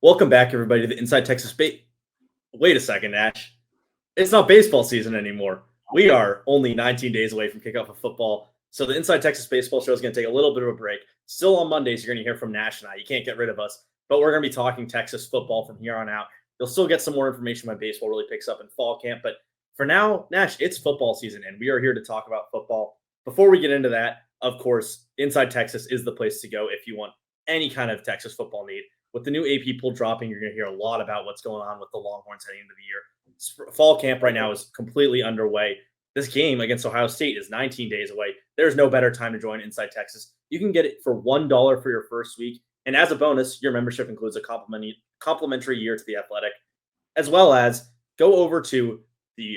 Welcome back, everybody, to the Inside Texas Wait a second, Ash. It's not baseball season anymore. We are only 19 days away from kickoff of football. So the Inside Texas Baseball Show is going to take a little bit of a break. Still on Mondays, you're going to hear from Nash and I. You can't get rid of us, but we're going to be talking Texas football from here on out. You'll still get some more information when baseball really picks up in fall camp. But for now, Nash, it's football season, and we are here to talk about football. Before we get into that, of course, Inside Texas is the place to go if you want any kind of Texas football need. With the new AP poll dropping, you're going to hear a lot about what's going on with the Longhorns heading into the year. Fall camp right now is completely underway. This game against Ohio State is 19 days away. There's no better time to join Inside Texas. You can get it for $1 for your first week. And as a bonus, your membership includes a complimentary year to The Athletic, as well as go over to the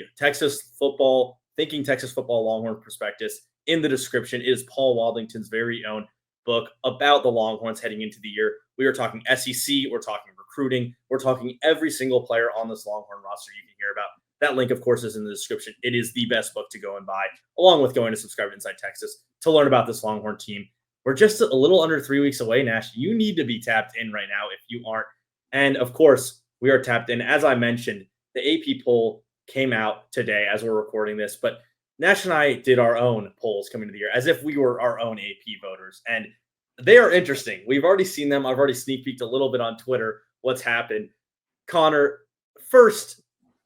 Thinking Texas Football Longhorn Prospectus. In the description, it is Paul Waldington's very own book about the Longhorns heading into the year. We are talking SEC, we're talking recruiting, we're talking every single player on this Longhorn roster you can hear about. That link, of course, is in the description. It is the best book to go and buy, along with going to subscribe to Inside Texas to learn about this Longhorn team. We're just a little under 3 weeks away, Nash. You need to be tapped in right now if you aren't. And, of course, we are tapped in. As I mentioned, the AP poll came out today as we're recording this, but Nash and I did our own polls coming into the year as if we were our own AP voters. And they are interesting. We've already seen them. I've already sneak peeked a little bit on Twitter what's happened. Connor, first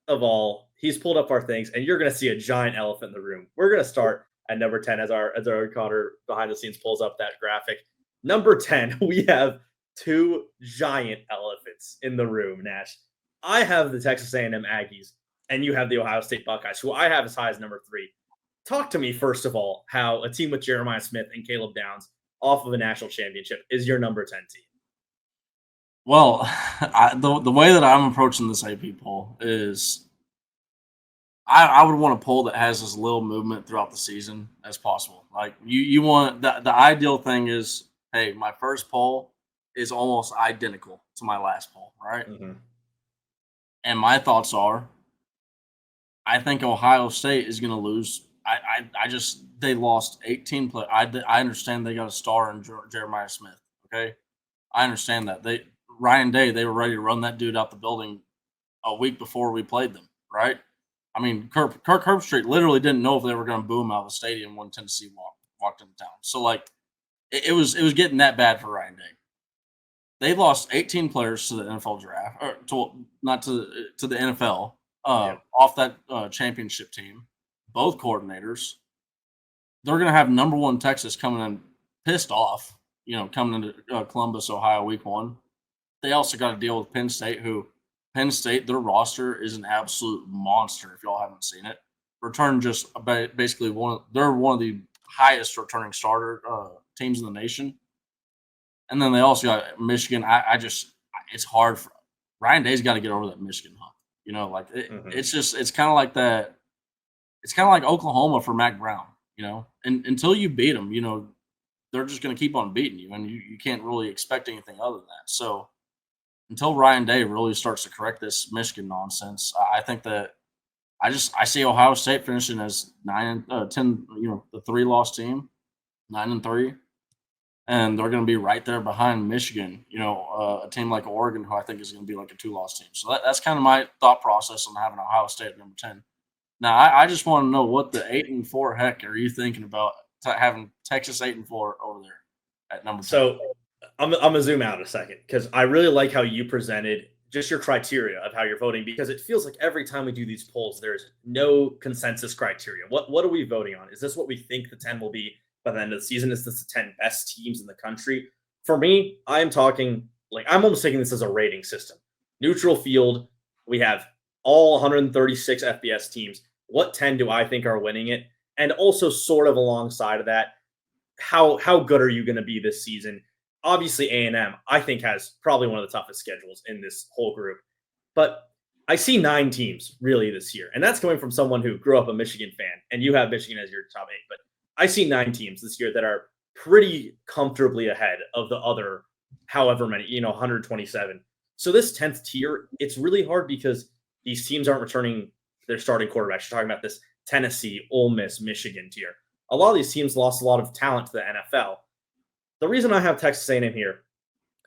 of all, he's pulled up our things, and you're going to see a giant elephant in the room. We're going to start at number 10 as our Connor behind the scenes pulls up that graphic. Number 10, we have two giant elephants in the room, Nash. I have the Texas A&M Aggies, and you have the Ohio State Buckeyes, who I have as high as number 3. Talk to me, first of all, how a team with Jeremiah Smith and Caleb Downs off of a national championship is your number 10 team. Well, the way that I'm approaching this AP poll is I would want a poll that has as little movement throughout the season as possible. Like you want the ideal thing is, hey, my first poll is almost identical to my last poll, right? Mm-hmm. And my thoughts are, I think Ohio State is going to lose. They lost 18 players. I understand they got a star in Jeremiah Smith. Okay, I understand that Ryan Day, they were ready to run that dude out the building a week before we played them, right? I mean, Kirk Herbstreit literally didn't know if they were going to boo him out of the stadium when Tennessee walked into town. So like, it was getting that bad for Ryan Day. They lost 18 players to the NFL draft, or to the NFL off that championship team. Both coordinators. They're going to have number 1 Texas coming in pissed off, coming into Columbus, Ohio, week 1. They also got to deal with Penn State, their roster is an absolute monster. If y'all haven't seen it, return just basically they're one of the highest returning starter teams in the nation. And then they also got Michigan. It's hard for Ryan Day's got to get over that Michigan hump. It's kind of like that. It's kind of like Oklahoma for Mac Brown, and until you beat them, they're just going to keep on beating you, and you can't really expect anything other than that. So until Ryan Day really starts to correct this Michigan nonsense, I think that I see Ohio State finishing as 9 and 10, the 3-loss team, 9-3, and they're going to be right there behind Michigan, a team like Oregon, who I think is going to be like a 2-loss team. So that's kind of my thought process on having Ohio State at number 10. Now, I just want to know what the 8-4 heck are you thinking about having Texas 8-4 over there at number 10? So I'm going to zoom out a second because I really like how you presented just your criteria of how you're voting, because it feels like every time we do these polls, there's no consensus criteria. What are we voting on? Is this what we think the 10 will be by the end of the season? Is this the 10 best teams in the country? For me, I'm almost taking this as a rating system. Neutral field, we have all 136 FBS teams. What 10 do I think are winning it? And also sort of alongside of that, how good are you going to be this season? Obviously, A&M, I think, has probably one of the toughest schedules in this whole group. But I see 9 teams really this year. And that's coming from someone who grew up a Michigan fan. And you have Michigan as your top 8. But I see 9 teams this year that are pretty comfortably ahead of the other however many, 127. So this 10th tier, it's really hard because these teams aren't returning their starting quarterbacks. You're talking about this Tennessee, Ole Miss, Michigan tier. A lot of these teams lost a lot of talent to the NFL. The reason I have Texas A&M here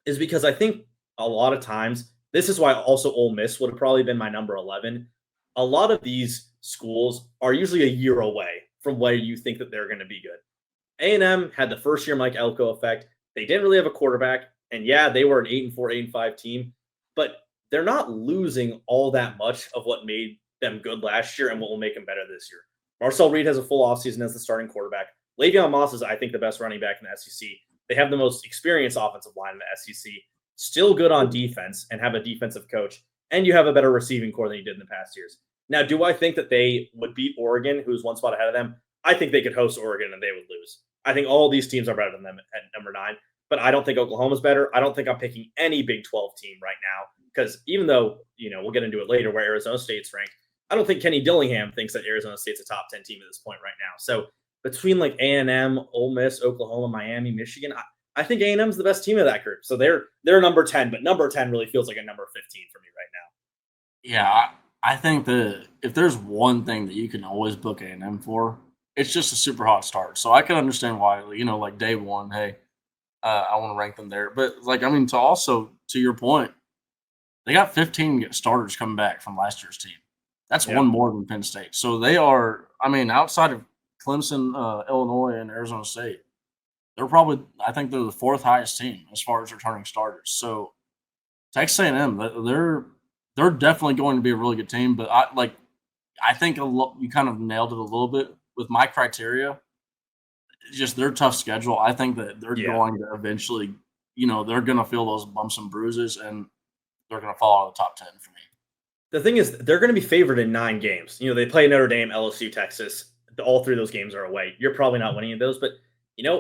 is because I think a lot of times, this is why also Ole Miss would have probably been my number 11. A lot of these schools are usually a year away from where you think that they're going to be good. A&M had the first year Mike Elko effect. They didn't really have a quarterback. And yeah, they were an 8-4, 8-5 team, but they're not losing all that much of what made them good last year and what will make them better this year. Marcel Reed has a full offseason as the starting quarterback. Le'Veon Moss is, I think, the best running back in the SEC. They have the most experienced offensive line in the SEC. Still good on defense and have a defensive coach. And you have a better receiving core than you did in the past years. Now, do I think that they would beat Oregon, who's one spot ahead of them? I think they could host Oregon and they would lose. I think all these teams are better than them at number 9. But I don't think Oklahoma's better. I don't think I'm picking any Big 12 team right now because even though, we'll get into it later where Arizona State's ranked, I don't think Kenny Dillingham thinks that Arizona State's a top 10 team at this point right now. So between like A&M, Ole Miss, Oklahoma, Miami, Michigan, I think A&M's the best team of that group. So they're number 10, but number 10 really feels like a number 15 for me right now. Yeah, I think that if there's one thing that you can always book A&M for, it's just a super hot start. So I can understand why, like day one, hey, I want to rank them there. But to your point, they got 15 starters coming back from last year's team. That's one more than Penn State. So they are, outside of Clemson, Illinois, and Arizona State, I think they're the 4th highest team as far as returning starters. So Texas A&M, they're definitely going to be a really good team. But I think you kind of nailed it a little bit with my criteria. Just their tough schedule. I think that they're going to eventually, they're going to feel those bumps and bruises, and they're going to fall out of the top 10 for me. The thing is, they're going to be favored in 9 games. They play Notre Dame, LSU, Texas. All 3 of those games are away. You're probably not winning those, but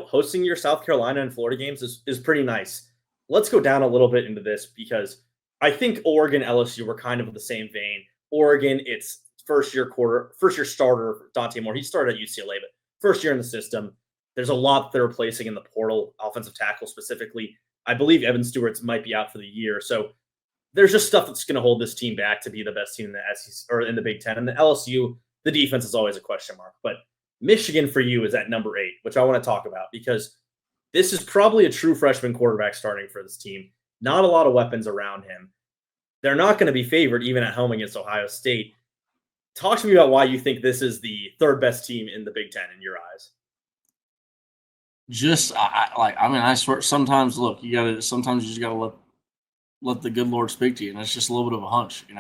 hosting your South Carolina and Florida games is pretty nice. Let's go down a little bit into this because I think Oregon, LSU were kind of in the same vein. Oregon, it's first year starter Dante Moore. He started at UCLA, but first year in the system. There's a lot they're replacing in the portal, offensive tackle specifically. I believe Evan Stewart's might be out for the year. So there's just stuff that's going to hold this team back to be the best team in the SEC or in the Big Ten. And the LSU, the defense is always a question mark. But Michigan for you is at number 8, which I want to talk about because this is probably a true freshman quarterback starting for this team. Not a lot of weapons around him. They're not going to be favored even at home against Ohio State. Talk to me about why you think this is the 3rd best team in the Big Ten in your eyes. I swear sometimes sometimes you just gotta let the good Lord speak to you, and it's just a little bit of a hunch, and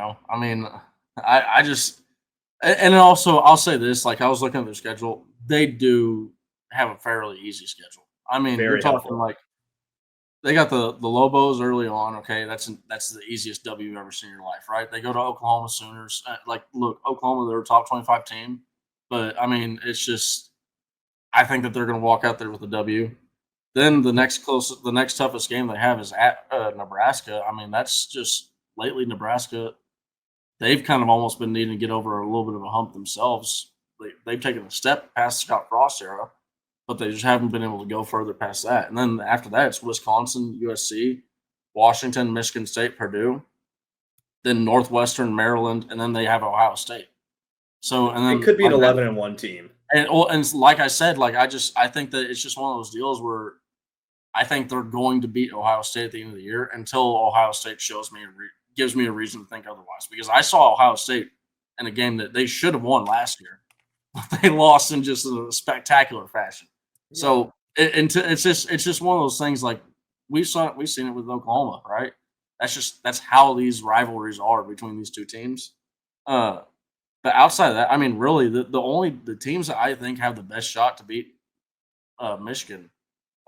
also I'll say this, I was looking at their schedule, they do have a fairly easy schedule. You're talking they got the Lobos early on. Okay, that's the easiest W you've ever seen in your life, right? They go to Oklahoma Sooners. Oklahoma, they're a top 25 team, but it's just. I think that they're going to walk out there with a W. Then the next toughest game they have is at Nebraska. That's just lately Nebraska. They've kind of almost been needing to get over a little bit of a hump themselves. They've taken a step past Scott Frost era, but they just haven't been able to go further past that. And then after that, it's Wisconsin, USC, Washington, Michigan State, Purdue, then Northwestern, Maryland, and then they have Ohio State. So and then it could be an 11-1 team. And like I said, I think that it's just one of those deals where I think they're going to beat Ohio State at the end of the year until Ohio State gives me a reason to think otherwise. Because I saw Ohio State in a game that they should have won last year, but they lost in just a spectacular fashion. Yeah. So it's just one of those things. We've seen it with Oklahoma, right? That's how these rivalries are between these 2 teams. But outside of that, really, the teams that I think have the best shot to beat Michigan,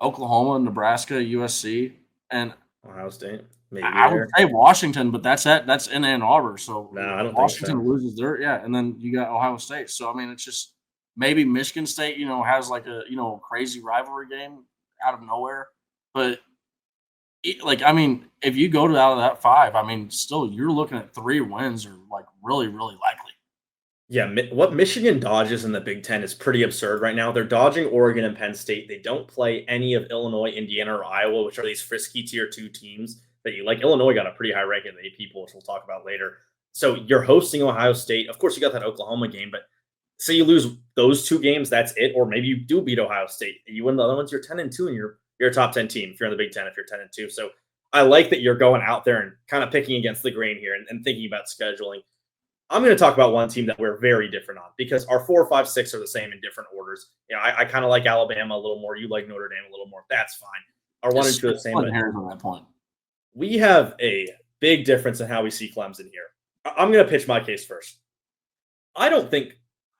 Oklahoma, Nebraska, USC, and Ohio State. Maybe I would say Washington, but that's in Ann Arbor. So no, I don't Washington think so. loses there, and then you got Ohio State. So it's just maybe Michigan State, has a crazy rivalry game out of nowhere, but. If you go out of that 5, still you're looking at 3 wins are really, really likely. Yeah, what Michigan dodges in the Big Ten is pretty absurd right now. They're dodging Oregon and Penn State. They don't play any of Illinois, Indiana, or Iowa, which are these frisky tier 2 teams that you like. Illinois got a pretty high ranking in the AP poll, which we'll talk about later. So you're hosting Ohio State. Of course, you got that Oklahoma game, but say you lose those 2 games, that's it. Or maybe you do beat Ohio State and you win the other ones. You're 10-2 and you're a top 10 team if you're in the Big Ten. If you're 10-2, so I like that you're going out there and kind of picking against the grain here and thinking about scheduling. I'm going to talk about one team that we're very different on because our 4, 5, 6 are the same in different orders. I kind of like Alabama a little more. You like Notre Dame a little more. That's fine. Our 1 and 2 are the same. But on that point. We have a big difference in how we see Clemson here. I'm going to pitch my case first. I don't think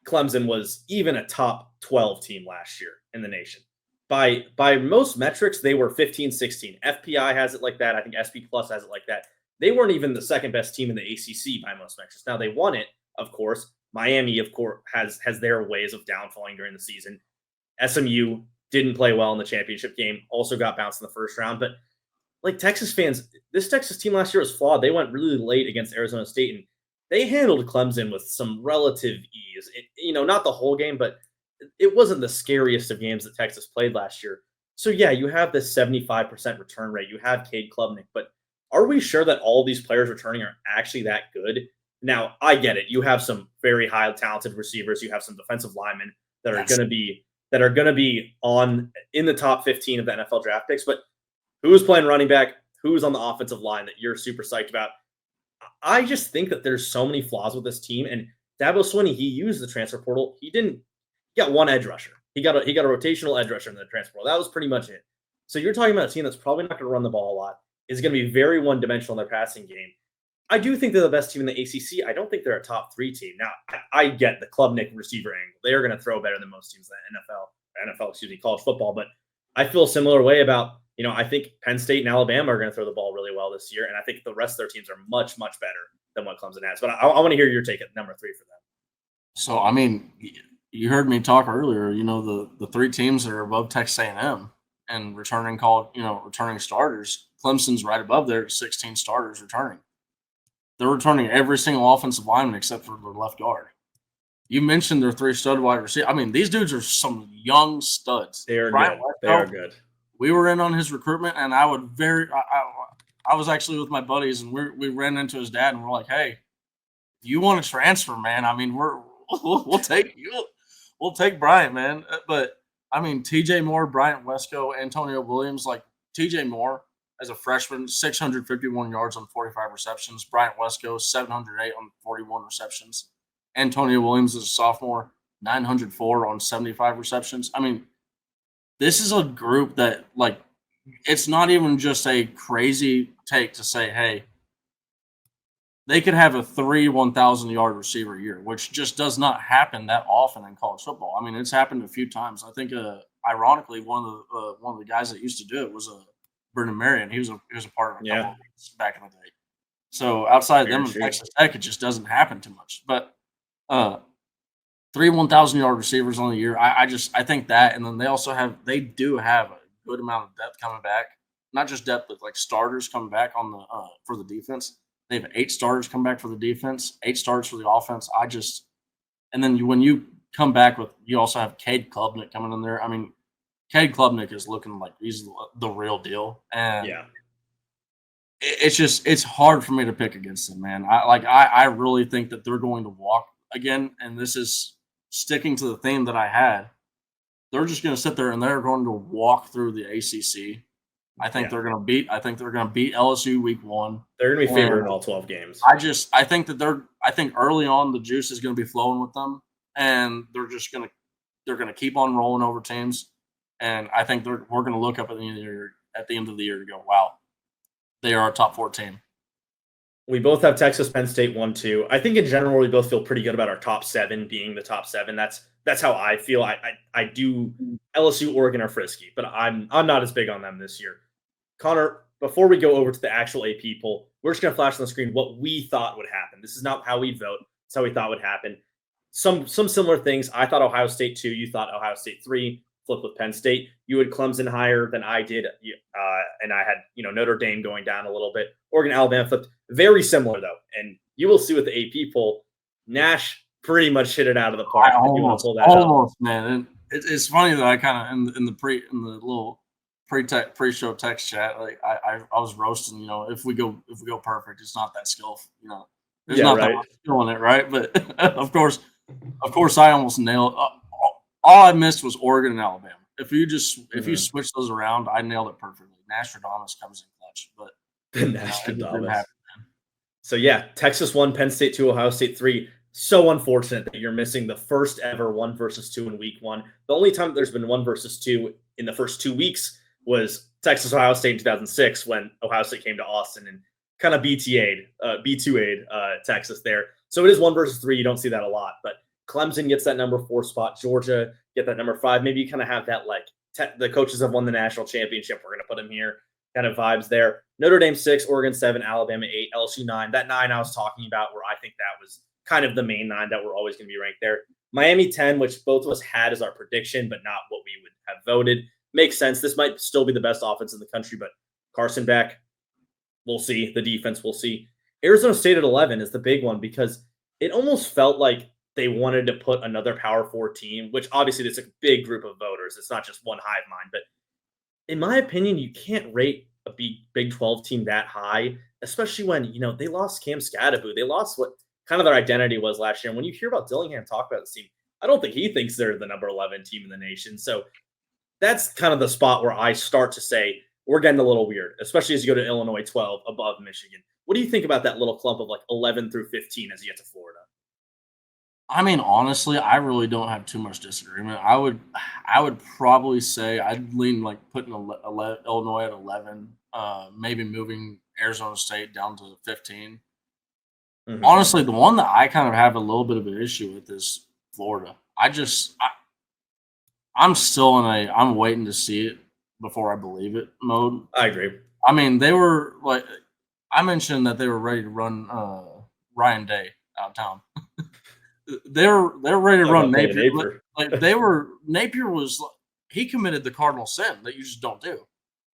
Clemson was even a top 12 team last year in the nation. By most metrics, they were 15, 16. FPI has it like that. I think SP Plus has it like that. They weren't even the second best team in the ACC by most metrics. Now they won it, of course. Miami, of course, has their ways of downfalling during the season. SMU didn't play well in the championship game. Also got bounced in the first round. But like Texas fans, this Texas team last year was flawed. They went really late against Arizona State, and they handled Clemson with some relative ease. Not the whole game, but it wasn't the scariest of games that Texas played last year. So yeah, you have this 75% return rate. You have Cade Klubnik, but are we sure that all these players returning are actually that good? Now, I get it. You have some very high talented receivers. You have some defensive linemen that are going to be in the top 15 of the NFL draft picks. But who's playing running back? Who's on the offensive line that you're super psyched about? I just think that there's so many flaws with this team. And Dabo Swinney, he used the transfer portal. He got one edge rusher. He got a rotational edge rusher in the transfer portal. That was pretty much it. So you're talking about a team that's probably not going to run the ball a lot. Is going to be very one-dimensional in their passing game. I do think they're the best team in the ACC. I don't think they're a top 3 team. Now, I get the Klubnik receiver angle. They are going to throw better than most teams in the college football. But I feel a similar way about, I think Penn State and Alabama are going to throw the ball really well this year. And I think the rest of their teams are much, much better than what Clemson has. But I want to hear your take at number 3 for them. So, I mean, you heard me talk earlier, the 3 teams that are above Texas A&M and returning starters. Clemson's right above there, 16 starters returning. They're returning every single offensive lineman except for their left guard. You mentioned their 3 stud wide receivers. I mean, these dudes are some young studs. They are good. They are good. We were in on his recruitment, and I was actually with my buddies, and we ran into his dad, and we're like, "Hey, you want to transfer, man? I mean, we'll take you. We'll take Bryant, man." But I mean, TJ Moore, Bryant Wesco, Antonio Williams, like TJ Moore as a freshman, 651 yards on 45 receptions. Bryant Wesco, 708 on 41 receptions. Antonio Williams as a sophomore, 904 on 75 receptions. I mean, this is a group that, like, it's not even just a crazy take to say, hey, they could have a 1,000-yard receiver year, which just does not happen that often in college football. I mean, it's happened a few times. I think, ironically, one of the guys that used to do it was Brendan Marion. He was a part of a couple of weeks back in the day. So outside of them in Texas Tech, it just doesn't happen too much. But 3 1,000-yard receivers on the year, I think that, and then they do have a good amount of depth coming back. Not just depth, but like starters coming back on the for the defense. They have 8 starters come back for the defense, 8 starters for the offense. And then when you come back you also have Cade Klubnik coming in there. I mean, Cade Klubnik is looking like he's the real deal. And it's hard for me to pick against them, man. I really think that they're going to walk again. And this is sticking to the theme that I had. They're just going to sit there and they're going to walk through the ACC. I think they're going to beat LSU week 1. They're going to be favored in all 12 games. I think early on the juice is going to be flowing with them, and they're going to keep on rolling over teams. And I think we're going to look up at the end of the year to go, wow, they are a top 4 team. We both have Texas, Penn State 1-2. I think in general we both feel pretty good about our top 7 being the top 7. That's how I feel. I do. LSU, Oregon are frisky, but I'm not as big on them this year. Connor, before we go over to the actual AP poll, we're just going to flash on the screen what we thought would happen. This is not how we vote. It's how we thought would happen. Some similar things. I thought Ohio State 2. You thought Ohio State 3. Flip with Penn State. You had Clemson higher than I did, and I had Notre Dame going down a little bit. Oregon, Alabama flipped. Very similar though, and you will see with the AP poll, Nash pretty much hit it out of the park. Almost, man. And it's funny that I kind of in the little pre-show text chat, like I was roasting. If we go perfect, it's not that skillful. There's not that much skill in it, right? But of course, I almost nailed. All I missed was Oregon and Alabama. If you switch those around, I nailed it perfectly. Nostradamus comes in clutch, but The You know, it just didn't Nastradamus. happen. So yeah, Texas 1, Penn State 2, Ohio State 3. So unfortunate that you're missing the first ever 1 versus 2 in week 1. The only time there's been 1 versus 2 in the first 2 weeks was Texas Ohio State in 2006 when Ohio State came to Austin and kind of B2A'd Texas there. So it is 1 versus 3. You don't see that a lot, but Clemson gets that number 4 spot. Georgia get that number 5. Maybe you kind of have that like the coaches have won the national championship. We're going to put them here kind of vibes there. Notre Dame 6, Oregon 7, Alabama 8, LSU 9. That 9 I was talking about where I think that was kind of the main 9 that we're always going to be ranked there. Miami 10, which both of us had as our prediction, but not what we would have voted. Makes sense. This might still be the best offense in the country, but Carson back, we'll see. The defense, we'll see. Arizona State at 11 is the big one because it almost felt like they wanted to put another Power 4 team, which obviously it's a big group of voters. It's not just one hive mind, but in my opinion, you can't rate a Big 12 team that high, especially when, they lost Cam Scadaboo. They lost what kind of their identity was last year. And when you hear about Dillingham talk about this team, I don't think he thinks they're the number 11 team in the nation. So that's kind of the spot where I start to say we're getting a little weird, especially as you go to Illinois 12 above Michigan. What do you think about that little clump of like 11 through 15 as you get to Florida? I mean, honestly, I really don't have too much disagreement. I would probably say I'd lean like putting Illinois at 11, maybe moving Arizona State down to 15. Mhm. Honestly, the one that I kind of have a little bit of an issue with is Florida. I'm still in I'm waiting to see it before I believe it mode. I agree. I mean, they were like, I mentioned that they were ready to run Ryan Day out of town. They're ready to Talk run about David Napier. Napier. Like Napier was he committed the cardinal sin that you just don't do.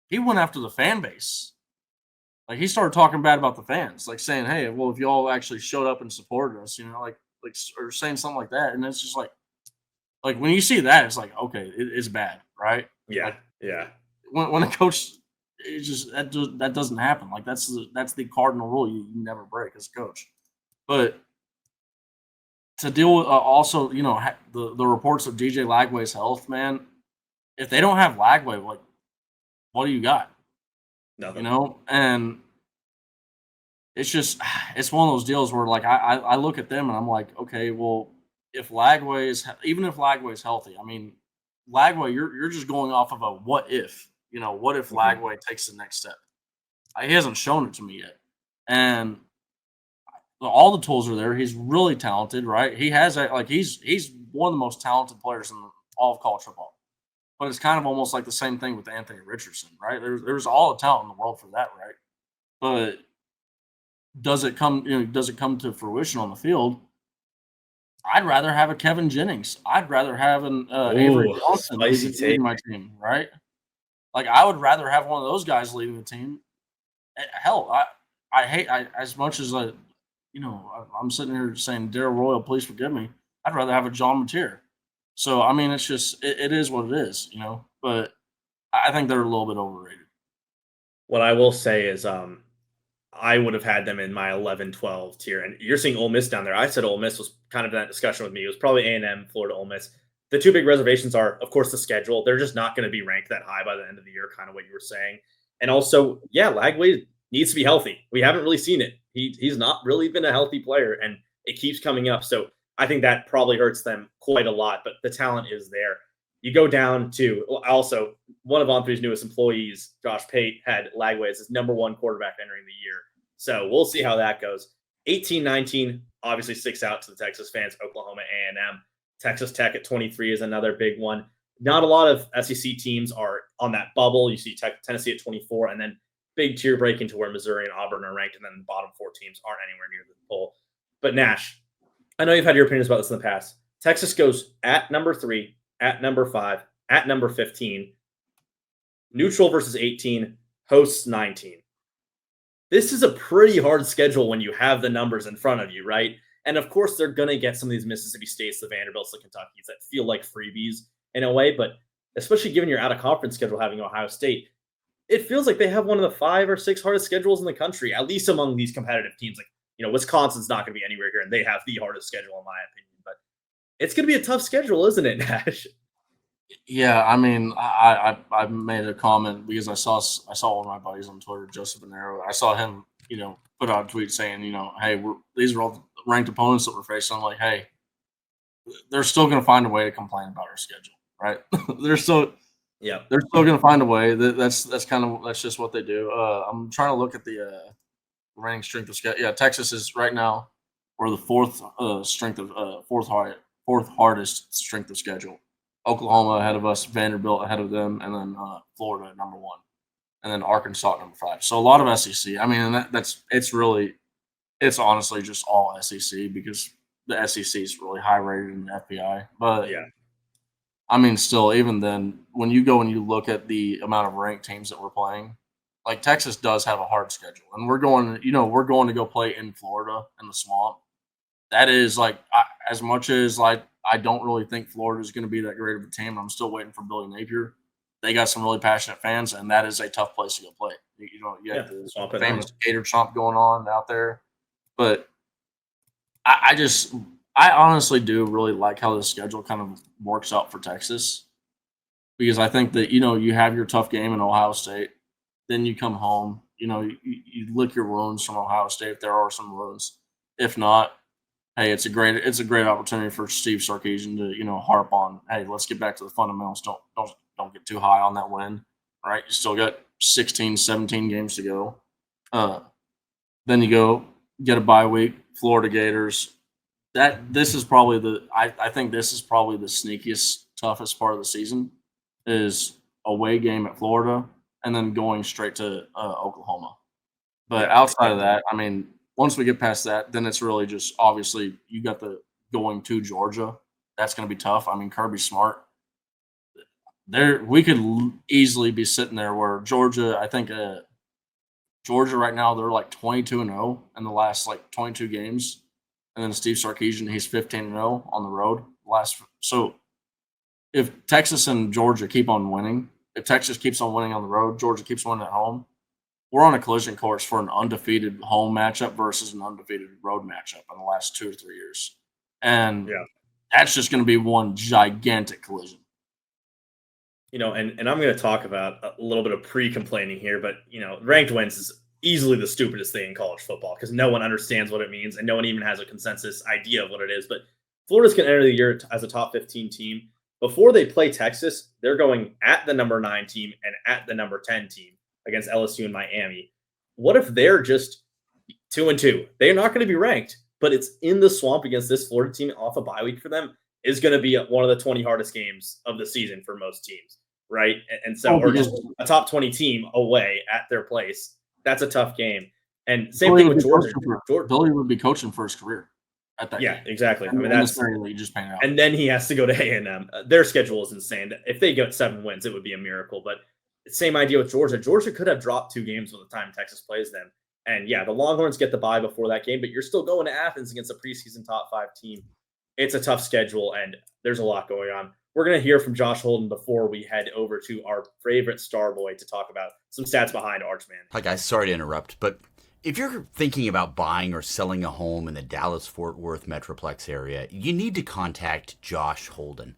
He went after the fan base. Like he started talking bad about the fans, like saying, "Hey, well, if y'all actually showed up and supported us, or saying something like that." And it's just like when you see that, it's like, okay, it's bad, right? Yeah. Like Yeah. when a coach, it's just that doesn't happen. Like that's the cardinal rule you never break as a coach. But to deal with also, the reports of DJ Lagway's health, man. If they don't have Lagway, like, what do you got? Nothing. And it's one of those deals where like I look at them and I'm like, okay, well, if Lagway is even if Lagway is healthy, I mean, Lagway, you're just going off of a what if, what if Mhm. Lagway takes the next step? He hasn't shown it to me yet, and all the tools are there. He's really talented, right? He has he's one of the most talented players in all of college football. But it's kind of almost like the same thing with Anthony Richardson, right? There's all the talent in the world for that, right? But does it come to fruition on the field? I'd rather have a Kevin Jennings. I'd rather have an Avery Ooh, Johnson spicy take. leading my team, right? Like I would rather have one of those guys leading the team. Hell, I hate as much as I'm sitting here saying Darrell Royal, please forgive me. I'd rather have a John Mateer. So I mean, it's just it is what it is, But I think they're a little bit overrated. What I will say is I would have had them in my 11-12 tier. And you're seeing Ole Miss down there. I said Ole Miss was kind of in that discussion with me. It was probably A&M, Florida, Ole Miss. The two big reservations are, of course, the schedule. They're just not going to be ranked that high by the end of the year, kind of what you were saying. And also, yeah, Lagway needs to be healthy. We haven't really seen it. He's not really been a healthy player, and it keeps coming up. So I think that probably hurts them quite a lot, but the talent is there. You go down to also one of On3's newest employees, Josh Pate, had Lagway as his number 1 quarterback entering the year. So we'll see how that goes. 18-19 obviously sticks out to the Texas fans. Oklahoma A&M. Texas Tech at 23 is another big one. Not a lot of SEC teams are on that bubble. You see Tennessee at 24, and then big tier break into where Missouri and Auburn are ranked, and then the bottom 4 teams aren't anywhere near the poll. But Nash, I know you've had your opinions about this in the past. Texas goes at number 3, at number 5, at number 15, neutral versus 18, hosts 19. This is a pretty hard schedule when you have the numbers in front of you, right? And of course, they're going to get some of these Mississippi States, the Vanderbilts, the Kentuckys that feel like freebies in a way. But especially given your out of conference schedule having Ohio State, it feels like they have one of the 5 or 6 hardest schedules in the country, at least among these competitive teams. Like, Wisconsin's not going to be anywhere here, and they have the hardest schedule, in my opinion. But it's going to be a tough schedule, isn't it, Nash? Yeah, I mean, I made a comment because I saw one of my buddies on Twitter, Joseph Bonero. I saw him, put out a tweet saying, hey, these are all the ranked opponents that we're facing. I'm like, hey, they're still going to find a way to complain about our schedule, right? they're still Yeah. they're still going to find a way. That's just what they do. I'm trying to look at the ranking strength of schedule. Yeah, Texas is right now we're the fourth hardest strength of schedule. Oklahoma ahead of us, Vanderbilt ahead of them, and then Florida at number 1, and then Arkansas at number 5. So a lot of SEC. I mean, and it's honestly just all SEC because the SEC is really high rated in the FPI. But Yeah. I mean, still, even then, when you go and you look at the amount of ranked teams that we're playing, like Texas does have a hard schedule, and we're going to go play in Florida in the swamp. That is as much as I don't really think Florida is going to be that great of a team. I'm still waiting for Billy Napier. They got some really passionate fans, and that is a tough place to go play. You have the famous Gator Chomp going on out there, but I honestly do really like how the schedule kind of works out for Texas because I think that you have your tough game in Ohio State, then you come home, you lick your wounds from Ohio State if there are some wounds. If not, hey, it's a great opportunity for Steve Sarkisian to harp on. Hey, let's get back to the fundamentals. Don't get too high on that win. Right, you still got 16, 17 games to go. Then you go get a bye week, Florida Gators. This is probably I think this is probably the sneakiest, toughest part of the season is away game at Florida and then going straight to Oklahoma. But outside of that, I mean, once we get past that, then it's really just obviously you got the going to Georgia. That's going to be tough. I mean, Kirby Smart. We could easily be sitting there where Georgia. I think Georgia right now they're like 22-0 in the last 22 games, and then Steve Sarkisian he's 15-0 on the road. So if Texas and Georgia keep on winning, if Texas keeps on winning on the road, Georgia keeps winning at home, we're on a collision course for an undefeated home matchup versus an undefeated road matchup in the last 2 or 3 years. And that's just going to be one gigantic collision. And I'm going to talk about a little bit of pre-complaining here, but, ranked wins is easily the stupidest thing in college football because no one understands what it means and no one even has a consensus idea of what it is. But Florida's going to enter the year as a top 15 team. Before they play Texas, they're going at the number 9 team and at the number 10 team against LSU and Miami. What if they're just 2-2? They're not going to be ranked, but it's in the swamp against this Florida team off a bye week for them is going to be one of the 20 hardest games of the season for most teams, right? And so, or just a top 20 team away at their place. That's a tough game. And same thing with Georgia. Billy would be coaching for his career at that game. Exactly. I mean, that's you just painted out. And then he has to go to A&M. Their schedule is insane. If they get 7 wins, it would be a miracle. But same idea with Georgia. Georgia could have dropped 2 games by the time Texas plays them. And the Longhorns get the bye before that game, but you're still going to Athens against a preseason top 5 team. It's a tough schedule, and there's a lot going on. We're going to hear from Josh Holden before we head over to our favorite star boy to talk about some stats behind Archman. Hi, guys. Sorry to interrupt, but if you're thinking about buying or selling a home in the Dallas-Fort Worth Metroplex area, you need to contact Josh Holden.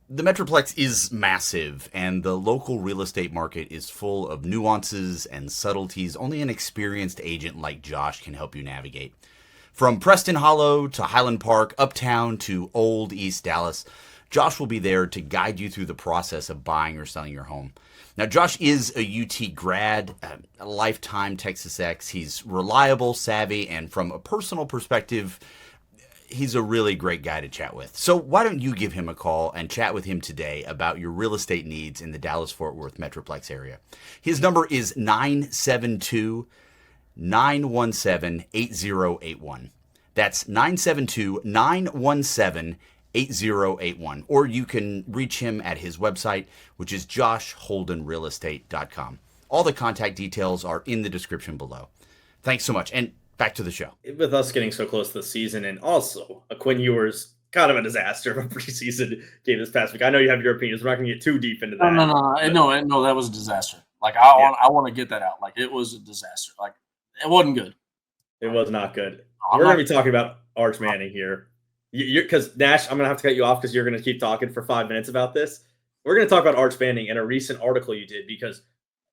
The Metroplex is massive, and the local real estate market is full of nuances and subtleties only an experienced agent like Josh can help you navigate. From Preston Hollow to Highland Park, Uptown to Old East Dallas, Josh will be there to guide you through the process of buying or selling your home. Now, Josh is a UT grad, a lifetime Texas Ex. He's reliable, savvy, and from a personal perspective, he's a really great guy to chat with. So why don't you give him a call and chat with him today about your real estate needs in the Dallas-Fort Worth Metroplex area. His number is 972-917-8081. That's 972-917-8081. Or you can reach him at his website, which is joshholdenrealestate.com. All the contact details are in the description below. Thanks so much. And back to the show. With us getting so close to the season, and also Quinn Ewers, kind of a disaster of a preseason game this past week. I know you have your opinions. We're not going to get too deep into that. No, that was a disaster. I want to get that out. It was a disaster. It wasn't good. It was not good. We're going to be talking about Arch Manning here. Because Nash, I'm going to have to cut you off because you're going to keep talking for 5 minutes about this. we're going to talk about Arch Manning and a recent article you did, because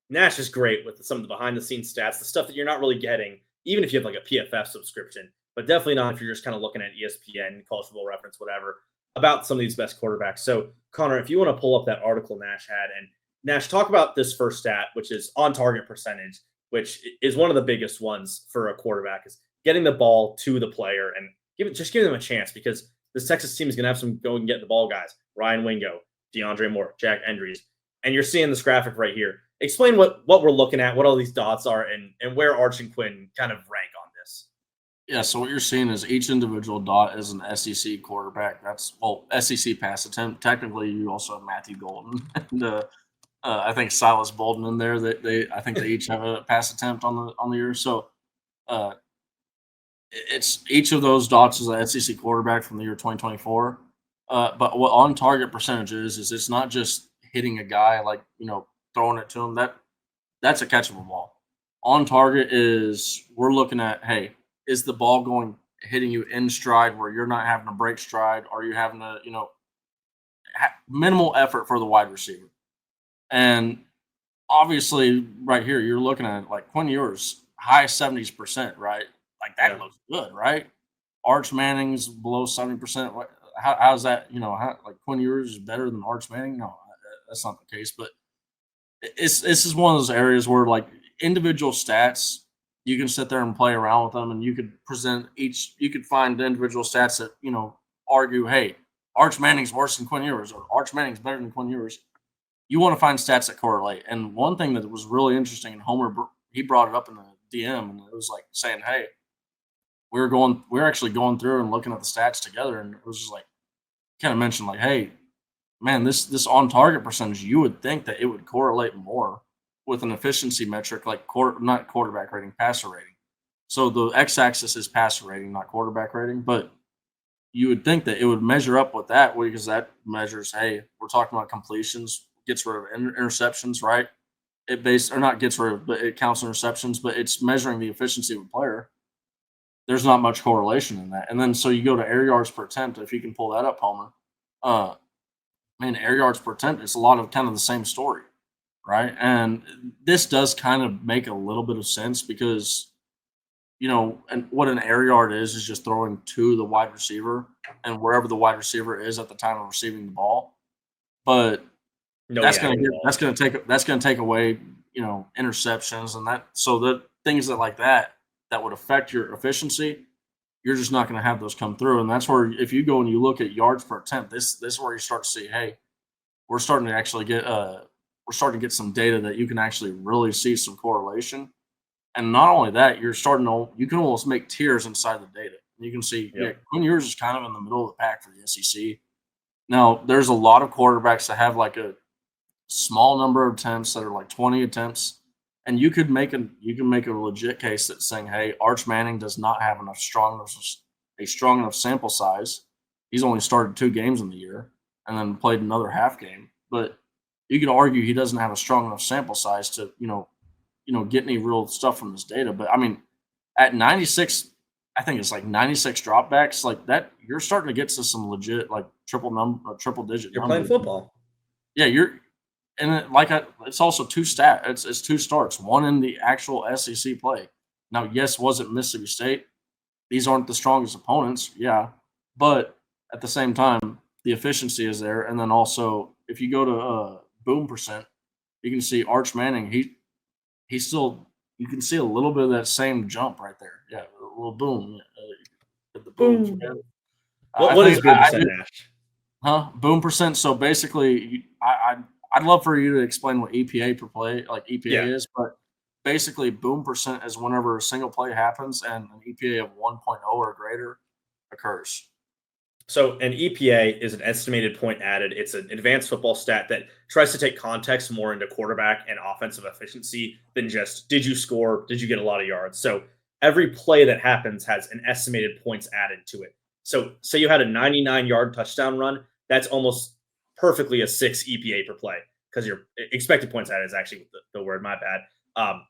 Nash is great with some of the behind the scenes stats, the stuff that you're not really getting, even if you have like a PFF subscription, but definitely not if you're just kind of looking at ESPN, College Football Reference, whatever, about some of these best quarterbacks. So, Connor, if you want to pull up that article Nash had, and Nash, talk about this first stat, which is on target percentage, which is one of the biggest ones for a quarterback, is getting the ball to the player and just give them a chance, because this Texas team is going to have some go and get the ball guys. Ryan Wingo, DeAndre Moore, Jack Endries. And you're seeing this graphic right here. Explain what we're looking at, what all these dots are, and where Arch and Quinn kind of rank on this. Yeah, so what you're seeing is each individual dot is an SEC quarterback. That's SEC pass attempt. Technically, you also have Matthew Golden and I think Silas Bolden in there. I think they each have a pass attempt on the year. So it's each of those dots is an SEC quarterback from the year 2024. But what on target percentage is it's not just hitting a guy, like, throwing it to him. That's a catchable ball. On target is we're looking at, hey, is the ball hitting you in stride where you're not having to break stride? Are you having to, minimal effort for the wide receiver? And obviously right here, you're looking at like Quinn Ewers, high 70%, right? Like that looks good, right? Arch Manning's below 70%. How's that, like Quinn Ewers is better than Arch Manning? No, that's not the case. But this is one of those areas where, like, individual stats, you can sit there and play around with them, and you could you could find individual stats that, argue, hey, Arch Manning's worse than Quinn Ewers, or Arch Manning's better than Quinn Ewers. You want to find stats that correlate. And one thing that was really interesting, and Homer, he brought it up in the DM, and it was like saying, hey, we're actually going through and looking at the stats together, and it was just like, kind of mentioned, like, hey, man, this on target percentage, you would think that it would correlate more with an efficiency metric like not quarterback rating, passer rating. So the x-axis is passer rating, not quarterback rating, but you would think that it would measure up with that, because that measures, hey, we're talking about completions, gets rid of interceptions, right? Not gets rid of, but it counts interceptions, but it's measuring the efficiency of a player. There's not much correlation in that. And then so you go to air yards per attempt, if you can pull that up, Homer. Air yards per attempt, it's a lot of kind of the same story, right? And this does kind of make a little bit of sense, because, and what an air yard is just throwing to the wide receiver and wherever the wide receiver is at the time of receiving the ball. But that's going to take away, interceptions and that. So the things that would affect your efficiency, you're just not going to have those come through. And that's where, if you go and you look at yards per attempt, this is where you start to see, hey, we're starting to get some data that you can actually really see some correlation. And not only that, you can almost make tiers inside the data. You can see, Quinn Ewers is kind of in the middle of the pack for the SEC. Now, there's a lot of quarterbacks that have like a small number of attempts that are like 20 attempts. And you can make a legit case that's saying, hey, Arch Manning does not have a strong enough sample size. He's only started 2 games in the year and then played another half game. But you could argue he doesn't have a strong enough sample size to, get any real stuff from this data. But at 96, I think it's like 96 dropbacks, like that, you're starting to get to some legit like triple digit. You're playing football. Yeah, it's also 2 it's 2 starts, one in the actual SEC play. Now, yes, was it Mississippi State? These aren't the strongest opponents, yeah, but at the same time, the efficiency is there. And then also, if you go to boom percent, you can see Arch Manning. He's still, you can see a little bit of that same jump right there. Yeah, a little boom. The boom. What is boom percent, Nash? Boom percent. So basically, I'd love for you to explain what EPA per play, like EPA is, but basically boom percent is whenever a single play happens and an EPA of 1.0 or greater occurs. So an EPA is an estimated point added. It's an advanced football stat that tries to take context more into quarterback and offensive efficiency than just, did you score? Did you get a lot of yards? So every play that happens has an estimated points added to it. So say you had a 99-yard touchdown run, that's almost perfectly a 6 EPA per play, because your expected points added is actually the word, my bad.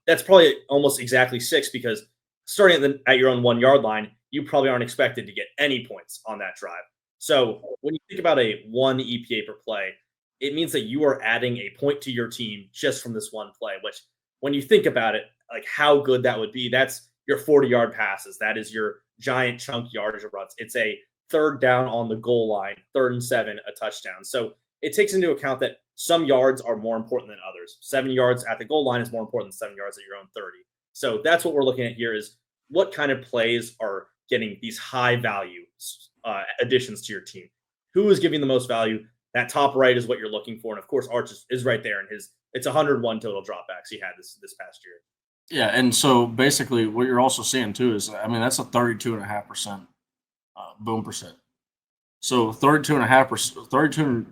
That's probably almost exactly 6, because starting at your own 1-yard line, you probably aren't expected to get any points on that drive. So when you think about a 1 EPA per play, it means that you are adding a point to your team just from this one play, which when you think about it, like how good that would be, that's your 40-yard passes. That is your giant chunk yardage runs. It's a third down on the goal line, 3rd and 7, a touchdown. So it takes into account that some yards are more important than others. 7 yards at the goal line is more important than 7 yards at your own 30. So that's what we're looking at here is what kind of plays are getting these high value additions to your team. Who is giving the most value? That top right is what you're looking for. And of course, Arch is right there. And it's 101 total dropbacks he had this past year. Yeah. And so basically what you're also seeing too is, I mean, that's a 32.5% boom percent. So 32.5%,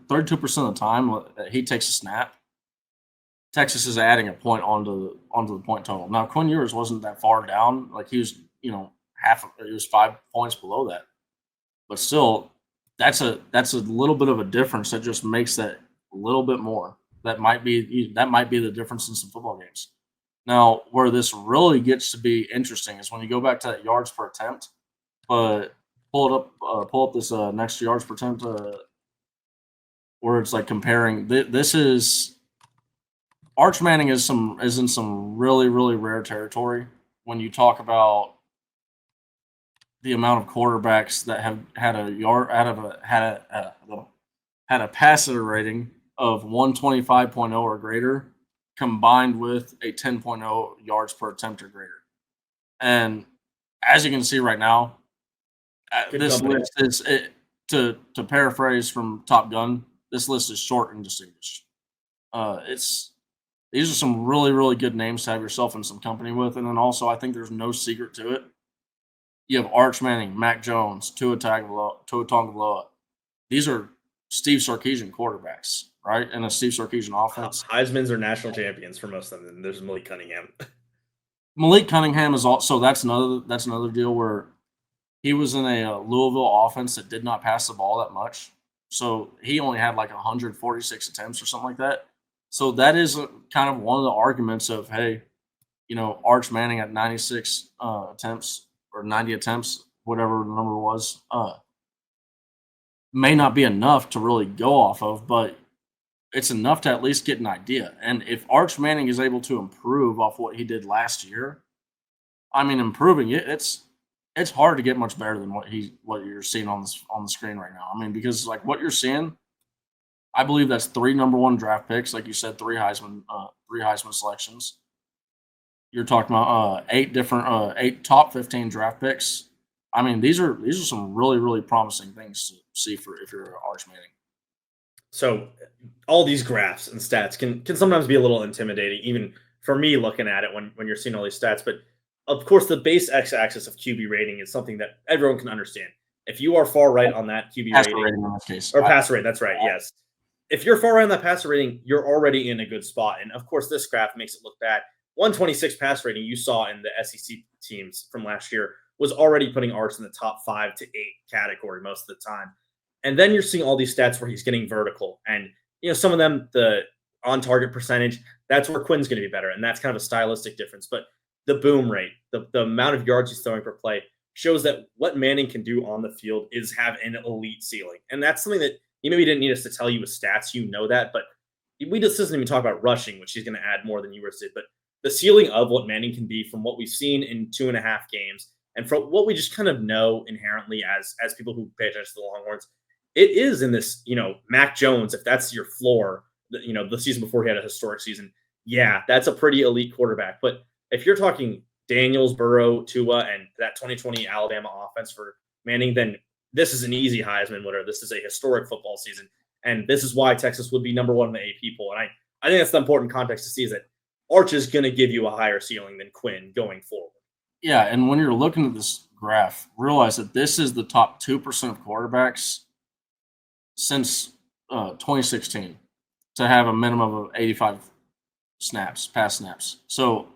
32% of the time that he takes a snap, Texas is adding a point onto the point total. Now, Quinn Ewers wasn't that far down. Like he was, he was 5 points below that. But still, that's a little bit of a difference that just makes that a little bit more. That might be the difference in some football games. Now, where this really gets to be interesting is when you go back to that yards per attempt. But pull up this next yards per attempt where it's like comparing. This is Arch Manning is in some really, really rare territory when you talk about the amount of quarterbacks that have had a passer rating of 125.0 or greater, combined with a 10.0 yards per attempt or greater. And as you can see right now, this list is to paraphrase from Top Gun. This list is short and distinguished. These are some really, really good names to have yourself in some company with. And then also, I think there's no secret to it. You have Arch Manning, Mac Jones, Tua Tagovailoa. These are Steve Sarkisian quarterbacks, right? And a Steve Sarkisian offense. Heisman's are national champions for most of them. And there's Malik Cunningham. Malik Cunningham is also that's another deal where he was in a Louisville offense that did not pass the ball that much. So he only had like 146 attempts or something like that. So that is kind of one of the arguments of, hey, Arch Manning at 96 attempts or 90 attempts, whatever the number was, may not be enough to really go off of, but it's enough to at least get an idea. And if Arch Manning is able to improve off what he did last year, I mean, improving it's hard to get much better than what you're seeing on the screen right now. I mean, because like what you're seeing, I believe that's 3 number 1 draft picks, like you said, 3 Heisman selections. You're talking about 8 top 15 draft picks. I mean, these are some really, really promising things to see if you're Arch Manning. So all these graphs and stats can sometimes be a little intimidating, even for me looking at it when you're seeing all these stats. But of course, the base x-axis of QB rating is something that everyone can understand. If you are far right on that QB rating in this case, or passer rate, that's right, yes. If you're far right on that passer rating, you're already in a good spot. And of course, this graph makes it look bad. 126 pass rating you saw in the SEC teams from last year was already putting Arch in the top 5 to 8 category most of the time. And then you're seeing all these stats where he's getting vertical. And, some of them, the on-target percentage, that's where Quinn's going to be better. And that's kind of a stylistic difference. But the boom rate, the amount of yards he's throwing per play shows that what Manning can do on the field is have an elite ceiling. And that's something that you maybe didn't need us to tell you with stats. You know that. But we just doesn't even talk about rushing, which he's going to add more than Ewers did. But the ceiling of what Manning can be from what we've seen in 2.5 games and from what we just kind of know inherently as people who pay attention to the Longhorns, it is in this, Mac Jones, if that's your floor, the season before he had a historic season, yeah, that's a pretty elite quarterback. But if you're talking Daniels, Burrow, Tua, and that 2020 Alabama offense for Manning, then this is an easy Heisman winner. This is a historic football season. And this is why Texas would be number 1 in the AP poll. And I think that's the important context to see is that Arch is going to give you a higher ceiling than Quinn going forward. Yeah, and when you're looking at this graph, realize that this is the top 2% of quarterbacks since 2016 to have a minimum of 85 pass snaps. So,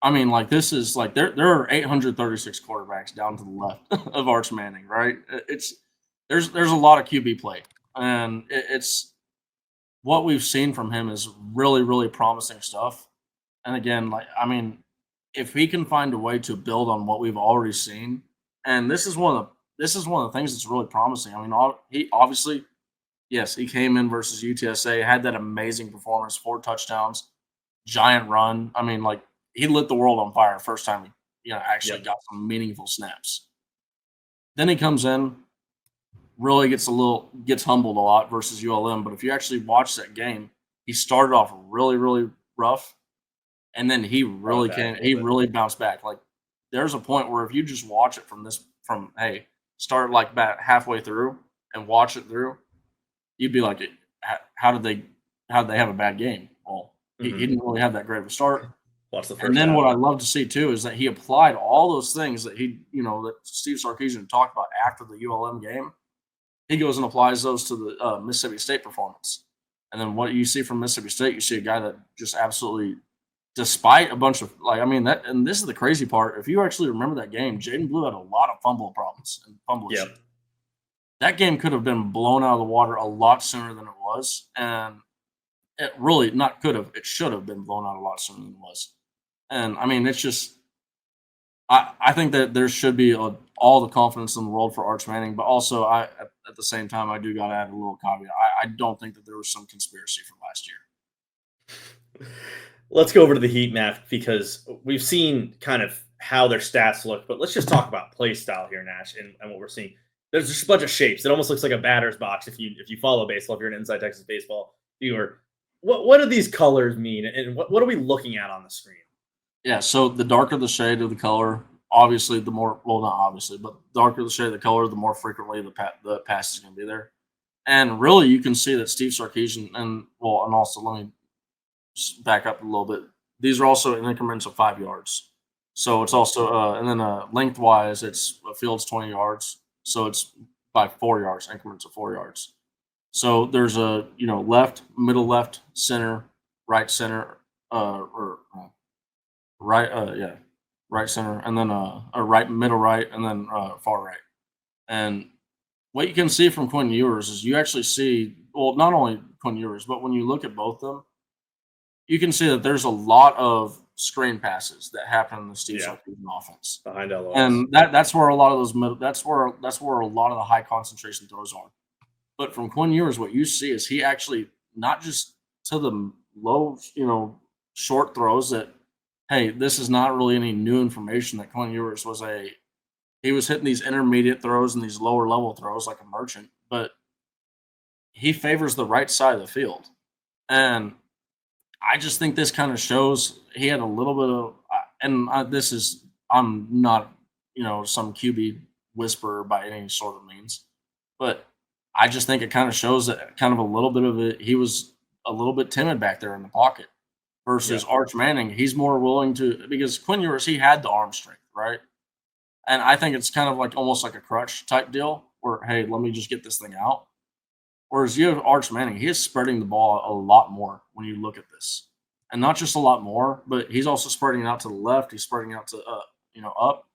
I mean, like this is like there are 836 quarterbacks down to the left of Arch Manning, right? There's a lot of QB play, and it's what we've seen from him is really, really promising stuff. And again, like I mean, if he can find a way to build on what we've already seen, and this is one of the things that's really promising. I mean, he obviously Yes, he came in versus UTSA, had that amazing performance, 4 touchdowns, giant run. I mean, like, he lit the world on fire first time he, actually Yep. got some meaningful snaps. Then he comes in, really gets humbled a lot versus ULM. But if you actually watch that game, he started off really, really rough, and then he Brought really back a can little he bit. really bounced back. Like, there's a point where if you just watch it from hey, start like about halfway through and watch it through, you'd be like, how did they have a bad game? Well, he Mhm. didn't really have that great of a start. Watch the And first then half. what I love to see too is that he applied all those things that that Steve Sarkisian talked about after the ULM game. He goes and applies those to the Mississippi State performance. And then what you see from Mississippi State, you see a guy that just absolutely, despite a bunch of and this is the crazy part. If you actually remember that game, Jaden Blue had a lot of fumble problems and fumble issues. Yep. That game could have been blown out of the water a lot sooner than it was, and it really not could have. It should have been blown out a lot sooner than it was. And I mean, it's just I think that there should be all the confidence in the world for Arch Manning, but also at the same time I do got to add a little caveat. I don't think that there was some conspiracy from last year. Let's go over to the Heat, Matt, because we've seen kind of how their stats look, but let's just talk about play style here, Nash, and what we're seeing. There's just a bunch of shapes. It almost looks like a batter's box if you follow baseball, if you're an Inside Texas baseball viewer. What do these colors mean, and what are we looking at on the screen? Yeah, so the darker the shade of the color, obviously the more not obviously, but the darker the shade of the color, the more frequently the pass is going to be there. And really, you can see that Steve Sarkisian and also let me back up a little bit. These are also in increments of 5 yards. So it's also and then lengthwise, it's a field's 20 yards. So it's by 4 yards, increments of 4 yards. So there's a left, middle left, center, right center, or right right center, and then a right middle right, and then far right. And what you can see from Quinn Ewers is you actually see not only Quinn Ewers, but when you look at both of them, you can see that there's a lot of screen passes that happen in the Steve Sarkisian offense, Behind LOS. and that's where a lot of those that's where a lot of the high concentration throws are. But from Quinn Ewers, what you see is he actually not just to the low, short throws that, hey, this is not really any new information that Quinn Ewers he was hitting these intermediate throws and these lower level throws like a merchant, but he favors the right side of the field. And I just think this kind of shows he had a little bit of, I'm not, some QB whisperer by any sort of means, but I just think it kind of shows that kind of a little bit of it. He was a little bit timid back there in the pocket versus Arch Manning. He's more willing to, because Quinn Ewers, he had the arm strength, right? And I think it's kind of like almost like a crutch type deal where, hey, let me just get this thing out. Whereas you have Arch Manning, he is spreading the ball a lot more when you look at this. And not just a lot more, but he's also spreading it out to the left. He's spreading out to, up.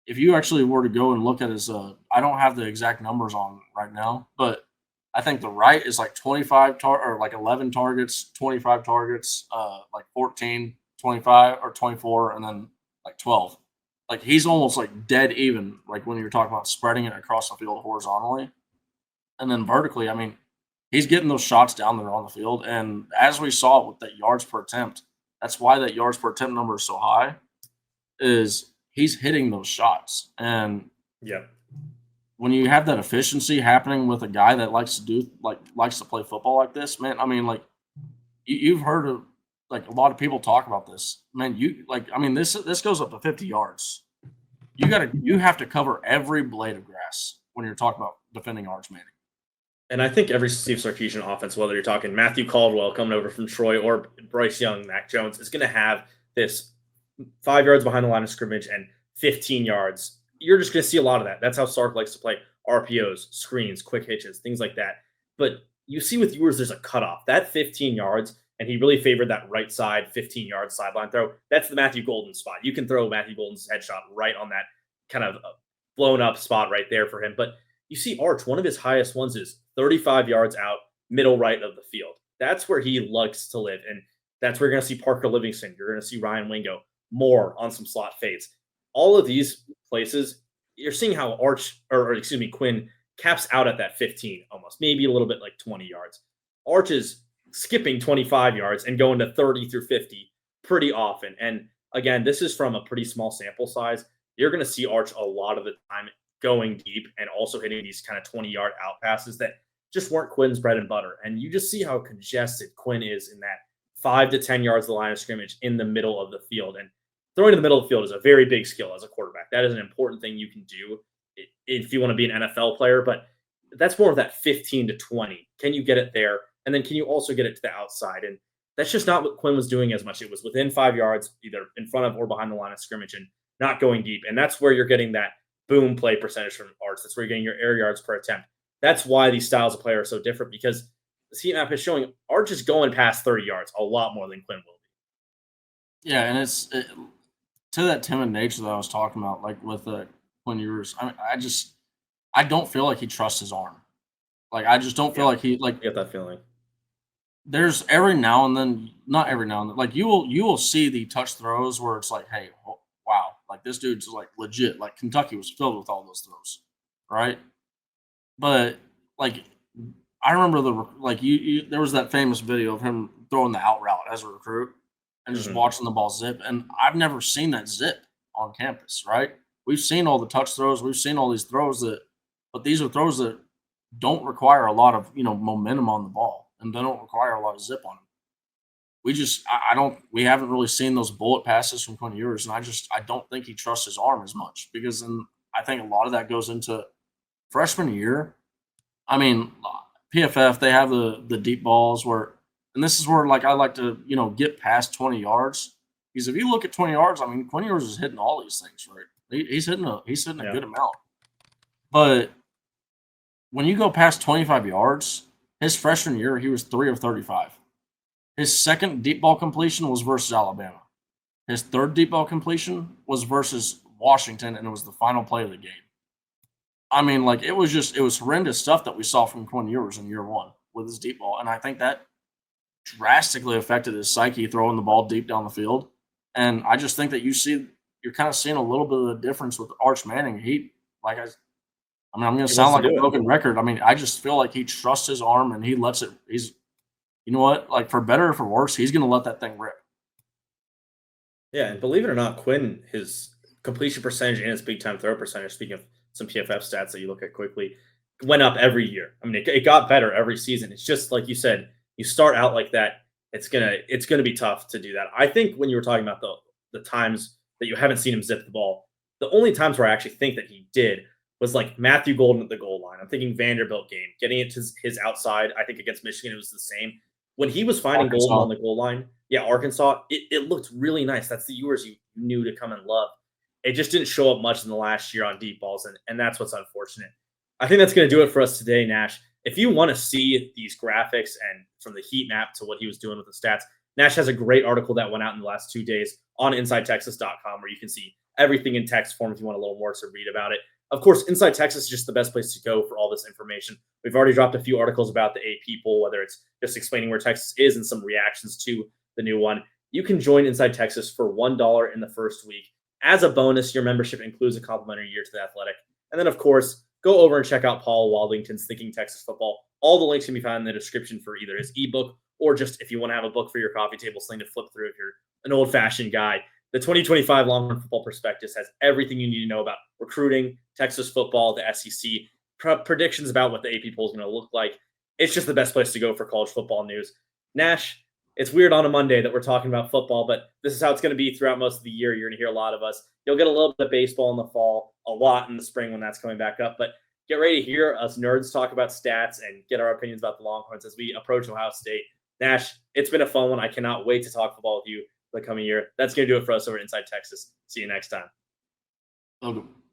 If you actually were to go and look at his, I don't have the exact numbers on right now, but I think the right is like 11 targets, 25 targets, like 14, 25 or 24, and then like 12. Like he's almost like dead even, like when you're talking about spreading it across the field horizontally. And then vertically, I mean, he's getting those shots down there on the field. And as we saw with that yards per attempt, that's why that yards per attempt number is so high, is he's hitting those shots. And when you have that efficiency happening with a guy that likes to play football like this, man, I mean, like you've heard of like a lot of people talk about this, man. This goes up to 50 yards. You have to cover every blade of grass when you're talking about defending Arch Manning. And I think every Steve Sarkisian offense, whether you're talking Matthew Caldwell coming over from Troy or Bryce Young, Mac Jones, is going to have this 5 yards behind the line of scrimmage and 15 yards. You're just going to see a lot of that. That's how Sark likes to play RPOs, screens, quick hitches, things like that. But you see with Ewers, there's a cutoff. That 15 yards, and he really favored that right side 15-yard sideline throw. That's the Matthew Golden spot. You can throw Matthew Golden's headshot right on that kind of blown up spot right there for him. But you see Arch, one of his highest ones is 35 yards out, middle right of the field. That's where he likes to live. And that's where you're going to see Parker Livingston. You're going to see Ryan Wingo more on some slot fades. All of these places, you're seeing how Quinn caps out at that 15 almost, maybe a little bit like 20 yards. Arch is skipping 25 yards and going to 30 through 50 pretty often. And again, this is from a pretty small sample size. You're going to see Arch a lot of the time going deep and also hitting these kind of 20-yard out passes that just weren't Quinn's bread and butter. And you just see how congested Quinn is in that 5 to 10 yards of the line of scrimmage in the middle of the field. And throwing in the middle of the field is a very big skill as a quarterback. That is an important thing you can do if you want to be an NFL player, but that's more of that 15 to 20. Can you get it there? And then can you also get it to the outside? And that's just not what Quinn was doing as much. It was within 5 yards, either in front of or behind the line of scrimmage and not going deep. And that's where you're getting that boom play percentage from Arch. That's where you're getting your air yards per attempt. That's why these styles of play are so different, because the heat map is showing Arch is going past 30 yards a lot more than Quinn will be. Yeah, and it's to that timid nature that I was talking about, like with Quinn Ewers. I don't feel like he trusts his arm. Like, I just don't feel like he like. I get that feeling. There's every now and then, not every now and then, like you will see the touch throws where it's like, hey, wow, like this dude's like legit. Like Kentucky was filled with all those throws, right? But like I remember there was that famous video of him throwing the out route as a recruit and just watching the ball zip. And I've never seen that zip on campus, right? We've seen all the touch throws, we've seen all these throws but these are throws that don't require a lot of momentum on the ball, and they don't require a lot of zip on them. We haven't really seen those bullet passes from Quinn Ewers, and I don't think he trusts his arm as much, because then I think a lot of that goes into freshman year. I mean, PFF, they have the deep balls where, and this is where like I like to get past 20 yards, because if you look at 20 yards, I mean Quinn Ewers is hitting all these things, right? He's hitting a good amount, but when you go past 25 yards, his freshman year he was 3 of 35. His second deep ball completion was versus Alabama. His third deep ball completion was versus Washington, and it was the final play of the game. I mean, like it was horrendous stuff that we saw from Quinn Ewers in year one with his deep ball, and I think that drastically affected his psyche throwing the ball deep down the field. And I just think that you're kind of seeing a little bit of the difference with Arch Manning. I'm going to sound like a broken record. I mean, I just feel like he trusts his arm and he lets it. You know what? Like, for better or for worse, he's going to let that thing rip. Yeah, and believe it or not, Quinn, his completion percentage and his big time throw percentage, speaking of some PFF stats that you look at quickly, went up every year. I mean, it got better every season. It's just like you said, you start out like that, it's gonna be tough to do that. I think when you were talking about the times that you haven't seen him zip the ball, the only times where I actually think that he did was like Matthew Golden at the goal line. I'm thinking Vanderbilt game, getting it to his outside. I think against Michigan, it was the same. When he was finding Golden on the goal line, yeah, Arkansas, it looked really nice. That's the Ewers you knew to come and love. It just didn't show up much in the last year on deep balls, and that's what's unfortunate. I think that's going to do it for us today, Nash. If you want to see these graphics and from the heat map to what he was doing with the stats, Nash has a great article that went out in the last 2 days on InsideTexas.com where you can see everything in text form if you want a little more to read about it. Of course, Inside Texas is just the best place to go for all this information. We've already dropped a few articles about the AP poll, whether it's just explaining where Texas is and some reactions to the new one. You can join Inside Texas for $1 in the first week. As a bonus, your membership includes a complimentary year to the Athletic. And then, of course, go over and check out Paul Waldington's Thinking Texas Football. All the links can be found in the description for either his ebook or just if you want to have a book for your coffee table, something to flip through if you're an old-fashioned guy. The 2025 Longhorn Football Prospectus has everything you need to know about recruiting, Texas football, the SEC, predictions about what the AP poll is going to look like. It's just the best place to go for college football news. Nash, it's weird on a Monday that we're talking about football, but this is how it's going to be throughout most of the year. You're going to hear a lot of us. You'll get a little bit of baseball in the fall, a lot in the spring when that's coming back up. But get ready to hear us nerds talk about stats and get our opinions about the Longhorns as we approach Ohio State. Nash, it's been a fun one. I cannot wait to talk football with you the coming year. That's going to do it for us over at Inside Texas. See you next time. Okay.